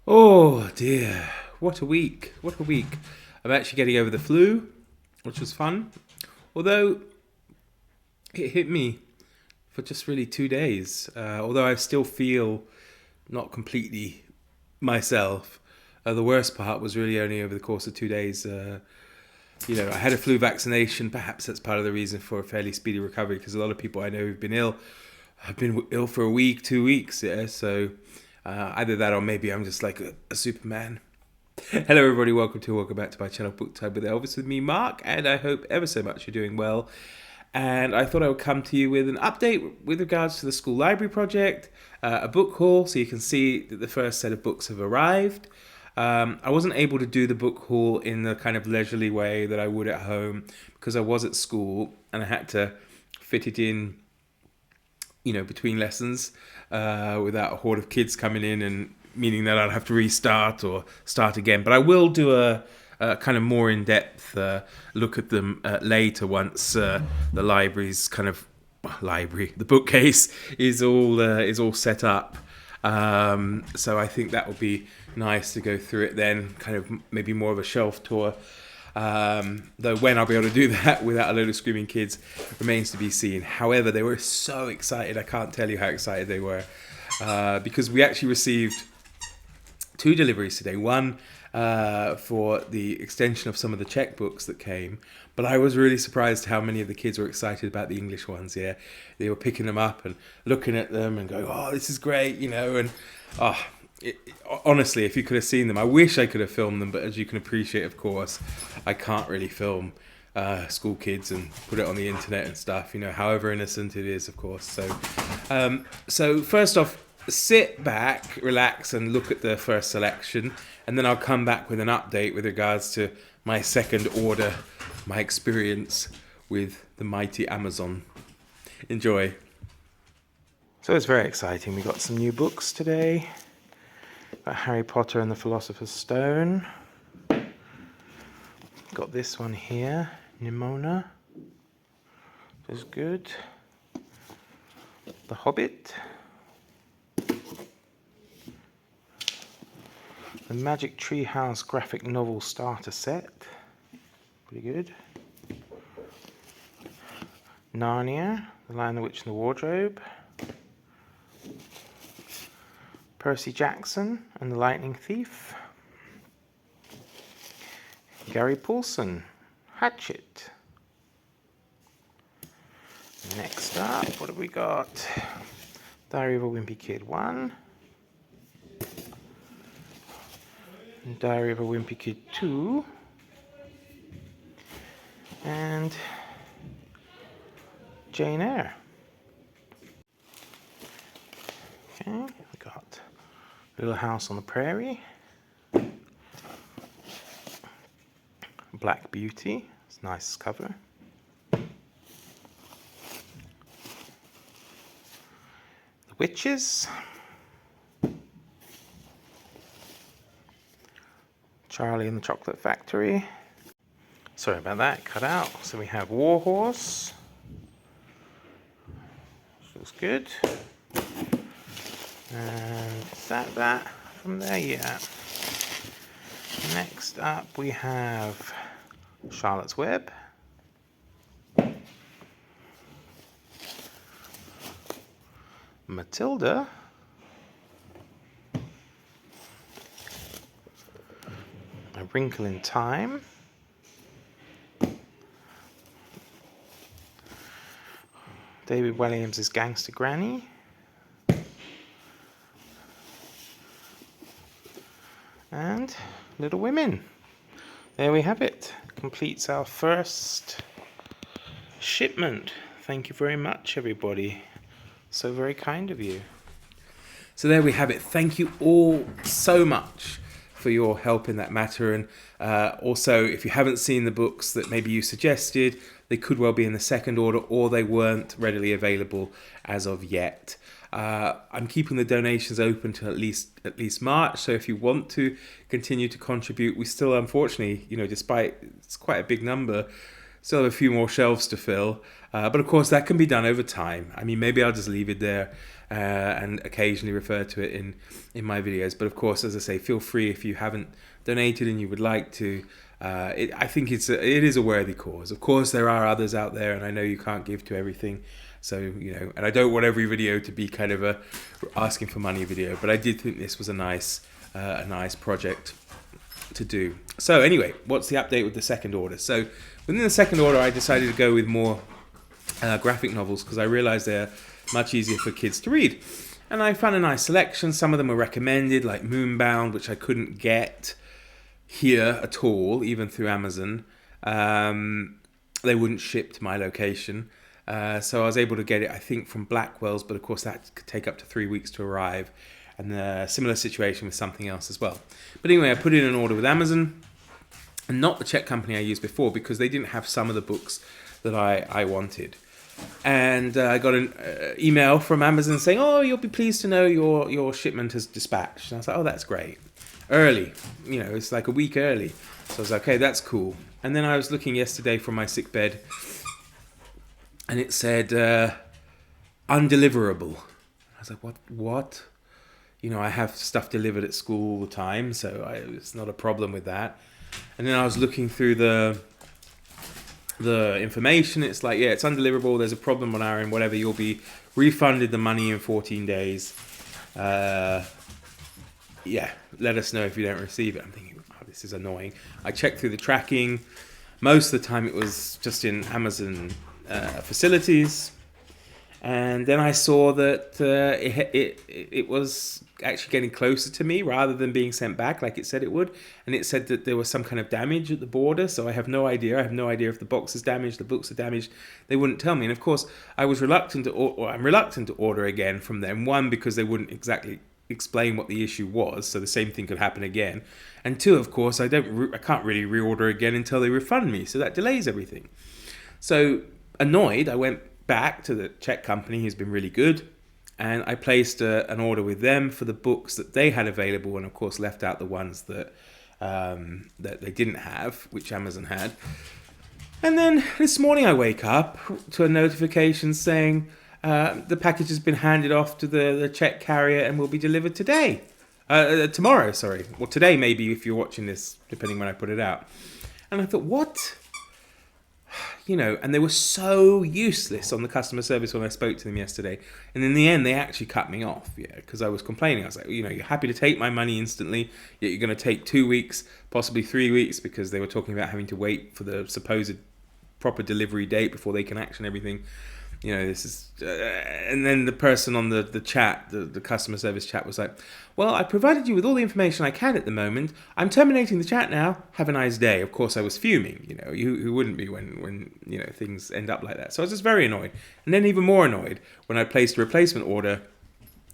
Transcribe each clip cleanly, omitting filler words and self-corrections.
Oh dear, what a week! What a week! I'm actually getting over the flu, which was fun. Although it hit me for just really 2 days. Although I still feel not completely myself. The worst part was really only over the course of 2 days. I had a flu vaccination. Perhaps that's part of the reason for a fairly speedy recovery because a lot of people I know who've been ill have been ill for a week, 2 weeks. Yeah, so either that or maybe I'm just like a Superman. Hello, everybody. Welcome back to my channel, Book Time with Elvis, with me, Mark, and I hope ever so much you're doing well. And I thought I would come to you with an update with regards to the school library project, a book haul, so you can see that the first set of books have arrived. I wasn't able to do the book haul in the kind of leisurely way that I would at home because I was at school and I had to fit it in, between lessons without a horde of kids coming in and meaning that I'd have to restart or start again. But I will do a kind of more in-depth look at them later once the library's kind of the bookcase is all set up. So I think that would be nice to go through it then, kind of maybe more of a shelf tour. Though when I'll be able to do that without a load of screaming kids remains to be seen. However, they were so excited. I can't tell you how excited they were because we actually received two deliveries today. One for the extension of some of the Czech books that came, but I was really surprised how many of the kids were excited about the English ones. Yeah, they were picking them up and looking at them and going, "Oh, this is great," and oh, honestly, if you could have seen them, I wish I could have filmed them, but as you can appreciate, of course, I can't really film school kids and put it on the internet and stuff, however innocent it is, of course. So first off, sit back, relax, and look at the first selection, and then I'll come back with an update with regards to my second order, my experience with the mighty Amazon. Enjoy. So it's very exciting. We got some new books today. Got Harry Potter and the Philosopher's Stone. Got this one here, Nimona. Is good. The Hobbit. The Magic Treehouse graphic novel starter set. Pretty good. Narnia, The Lion, the Witch and the Wardrobe. Percy Jackson and the Lightning Thief. Gary Paulson, Hatchet. Next up, what have we got? Diary of a Wimpy Kid 1. Diary of a Wimpy Kid 2. And Jane Eyre. Okay, we got Little House on the Prairie. Black Beauty, it's a nice cover. The Witches. Charlie and the Chocolate Factory. Sorry about that, cut out. So we have War Horse. Looks good. And is that from there? Yeah. Next up we have Charlotte's Web. Matilda. A Wrinkle in Time. David Williams' Gangster Granny. And Little Women. There we have it. Completes our first shipment. Thank you very much, everybody. So very kind of you. So there we have it. Thank you all so much for your help in that matter. And also, if you haven't seen the books that maybe you suggested, they could well be in the second order or they weren't readily available as of yet. I'm keeping the donations open to at least March. So if you want to continue to contribute, we still, unfortunately, despite it's quite a big number, still have a few more shelves to fill. But of course, that can be done over time. I mean, maybe I'll just leave it there and occasionally refer to it in my videos. But of course, as I say, feel free if you haven't donated and you would like to. I think it is a worthy cause. Of course, there are others out there, and I know you can't give to everything. So, and I don't want every video to be kind of a asking for money video, but I did think this was a nice project to do. So anyway, what's the update with the second order? So within the second order, I decided to go with more graphic novels because I realized they're much easier for kids to read. And I found a nice selection. Some of them were recommended, like Moonbound, which I couldn't get here at all, even through Amazon. They wouldn't ship to my location. So I was able to get it, I think, from Blackwell's, but of course that could take up to 3 weeks to arrive. And a similar situation with something else as well. But anyway, I put in an order with Amazon, and not the Czech company I used before, because they didn't have some of the books that I wanted. And I got an email from Amazon saying, "Oh, you'll be pleased to know your shipment has dispatched." And I was like, "Oh, that's great." Early, it's like a week early. So I was like, "Okay, that's cool." And then I was looking yesterday from my sick bed, and it said undeliverable. I was like, what? I have stuff delivered at school all the time, so it's not a problem with that. And then I was looking through the information. It's like, yeah, it's undeliverable. There's a problem on our end. Whatever, you'll be refunded the money in 14 days. Yeah, let us know if you don't receive it. I'm thinking, oh, this is annoying. I checked through the tracking. Most of the time, it was just in Amazon facilities. And then I saw that it was actually getting closer to me rather than being sent back like it said it would. And it said that there was some kind of damage at the border. So I have no idea. I have no idea if the box is damaged, the books are damaged. They wouldn't tell me. And of course, I was reluctant I'm reluctant to order again from them. One, because they wouldn't exactly explain what the issue was. So the same thing could happen again. And two, of course, I can't really reorder again until they refund me. So that delays everything. So annoyed, I went back to the Czech company who's been really good, and I placed an order with them for the books that they had available, and of course left out the ones that they didn't have, which Amazon had. And then this morning I wake up to a notification saying the package has been handed off to the Czech carrier and will be delivered tomorrow, sorry. Well, today maybe if you're watching this, depending when I put it out. And I thought, what? And they were so useless on the customer service when I spoke to them yesterday. And in the end, they actually cut me off, because I was complaining. I was like, you're happy to take my money instantly, yet you're going to take 2 weeks, possibly 3 weeks, because they were talking about having to wait for the supposed proper delivery date before they can action everything. This is... and then the person on the chat, the customer service chat was like, well, I provided you with all the information I can at the moment. I'm terminating the chat now. Have a nice day. Of course, I was fuming. Who wouldn't be when things end up like that. So I was just very annoyed. And then even more annoyed when I placed a replacement order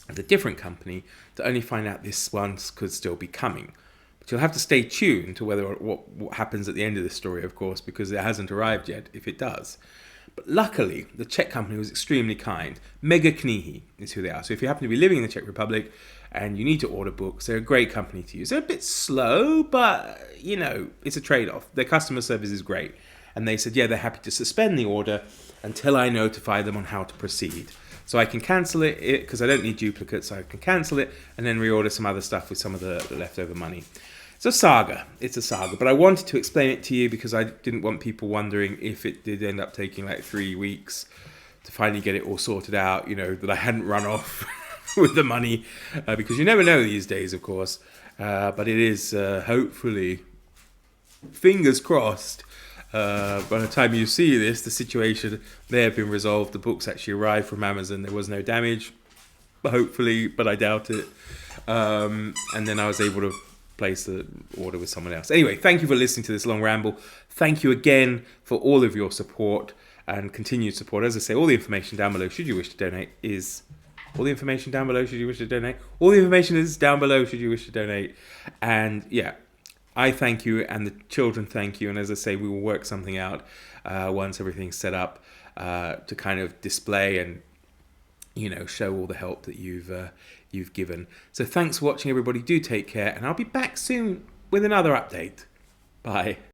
at a different company to only find out this one could still be coming. But you'll have to stay tuned to what happens at the end of this story, of course, because it hasn't arrived yet, if it does. But luckily, the Czech company was extremely kind. Mega Knihy is who they are. So if you happen to be living in the Czech Republic and you need to order books, they're a great company to use. They're a bit slow, but, it's a trade-off. Their customer service is great. And they said, yeah, they're happy to suspend the order until I notify them on how to proceed. So I can cancel it because I don't need duplicates. So I can cancel it and then reorder some other stuff with some of the leftover money. It's a saga, but I wanted to explain it to you because I didn't want people wondering if it did end up taking like 3 weeks to finally get it all sorted out, that I hadn't run off with the money, because you never know these days, of course, but it is hopefully, fingers crossed, by the time you see this, the situation may have been resolved, the books actually arrived from Amazon, there was no damage, hopefully, but I doubt it, and then I was able to place the order with someone else. Anyway, thank you for listening to this long ramble. Thank you again for all of your support and continued support. As I say, all the information down below, should you wish to donate, is... All the information down below, should you wish to donate. All the information is down below, should you wish to donate. And yeah, I thank you, and the children thank you. And as I say, we will work something out once everything's set up to kind of display and show all the help that you've given. So thanks for watching, everybody. Do take care, and I'll be back soon with another update. Bye.